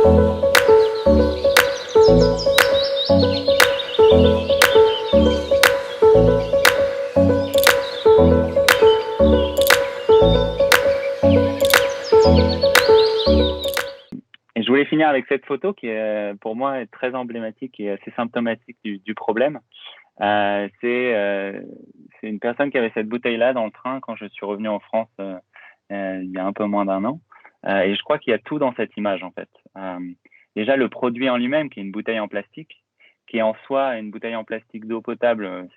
Et je voulais finir avec cette photo qui est, pour moi, est très emblématique et assez symptomatique du problème. C'est une personne qui avait cette bouteille-là dans le train quand je suis revenu en France il y a un peu moins d'un an. Et je crois qu'il y a tout dans cette image, en fait. Déjà, le produit en lui-même, qui est une bouteille en plastique, qui est en soi une bouteille en plastique d'eau potable.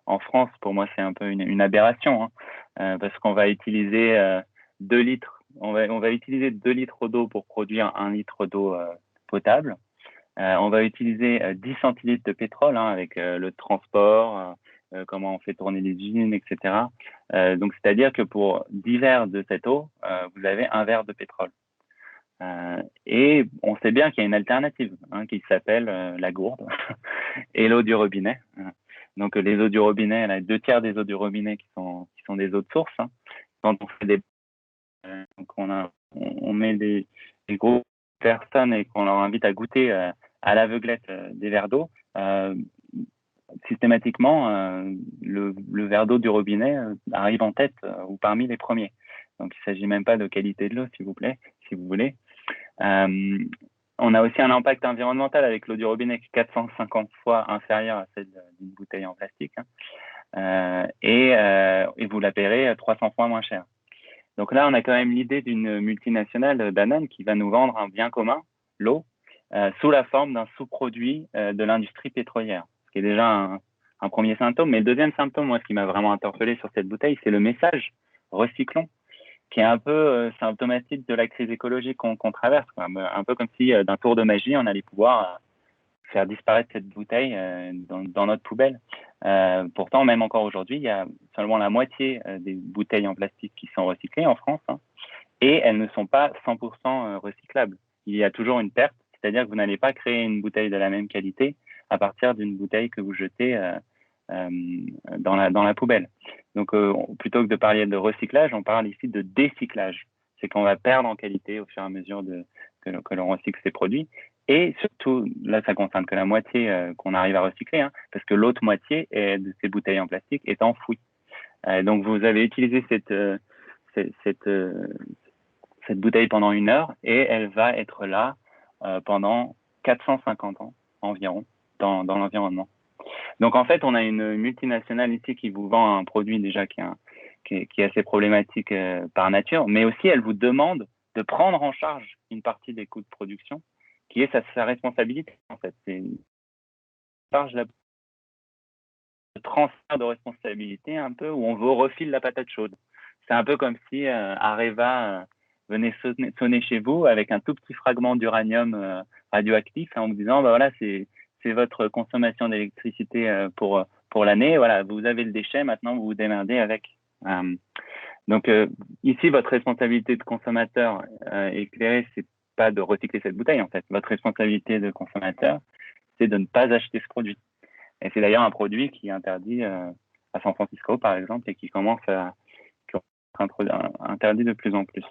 En France, pour moi, c'est un peu une aberration, hein, parce qu'on va utiliser 2 litres. On va utiliser 2 litres d'eau pour produire 1 litre d'eau potable. On va utiliser 10 centilitres de pétrole, hein, avec le transport, comment on fait tourner les usines, etc. Donc, c'est-à-dire que pour 10 verres de cette eau, vous avez 1 verre de pétrole. Et on sait bien qu'il y a une alternative, hein, qui s'appelle la gourde et l'eau du robinet. Donc, les eaux du robinet, là, 2 tiers des eaux du robinet qui sont des eaux de source. Hein. Quand on fait donc on met des groupes de personnes et qu'on leur invite à goûter à l'aveuglette des verres d'eau, systématiquement, le verre d'eau du robinet arrive en tête ou parmi les premiers. Donc, il ne s'agit même pas de qualité de l'eau, s'il vous plaît, si vous voulez. On a aussi un impact environnemental avec l'eau du robinet qui est 450 fois inférieure à celle d'une bouteille en plastique. Hein. Et vous la paierez 300 fois moins cher. Donc là, on a quand même l'idée d'une multinationale, Danone, qui va nous vendre un bien commun, l'eau, sous la forme d'un sous-produit de l'industrie pétrolière, ce qui est déjà un premier symptôme. Mais le deuxième symptôme, moi, ce qui m'a vraiment interpellé sur cette bouteille, c'est le message « recyclons », qui est un peu symptomatique de la crise écologique qu'on traverse, quoi. Un peu comme si d'un tour de magie, on allait pouvoir faire disparaître cette bouteille dans notre poubelle. Pourtant, même encore aujourd'hui, il y a seulement la moitié des bouteilles en plastique qui sont recyclées en France, hein, et elles ne sont pas 100% recyclables. Il y a toujours une perte, c'est-à-dire que vous n'allez pas créer une bouteille de la même qualité à partir d'une bouteille que vous jetez dans la poubelle. Donc, plutôt que de parler de recyclage, on parle ici de décyclage. C'est qu'on va perdre en qualité au fur et à mesure que l'on recycle ces produits. Et surtout, là, ça concerne que la moitié qu'on arrive à recycler, hein, parce que l'autre moitié de ces bouteilles en plastique est enfouie. Donc, vous avez utilisé cette bouteille pendant 1 heure et elle va être là pendant 450 ans environ dans l'environnement. Donc, en fait, on a une multinationale ici qui vous vend un produit déjà qui est assez problématique par nature, mais aussi elle vous demande de prendre en charge une partie des coûts de production qui est sa responsabilité, en fait. C'est une charge de transfert de responsabilité un peu où on vous refile la patate chaude. C'est un peu comme si Areva venait sonner chez vous avec un tout petit fragment d'uranium radioactif en vous disant, bah voilà, c'est votre consommation d'électricité pour l'année. Voilà, vous avez le déchet, maintenant vous vous démerdez avec. Donc ici, votre responsabilité de consommateur éclairé, c'est pas de recycler cette bouteille en fait. Votre responsabilité de consommateur, c'est de ne pas acheter ce produit. Et c'est d'ailleurs un produit qui est interdit à San Francisco, par exemple, et qui commence à être interdit de plus en plus.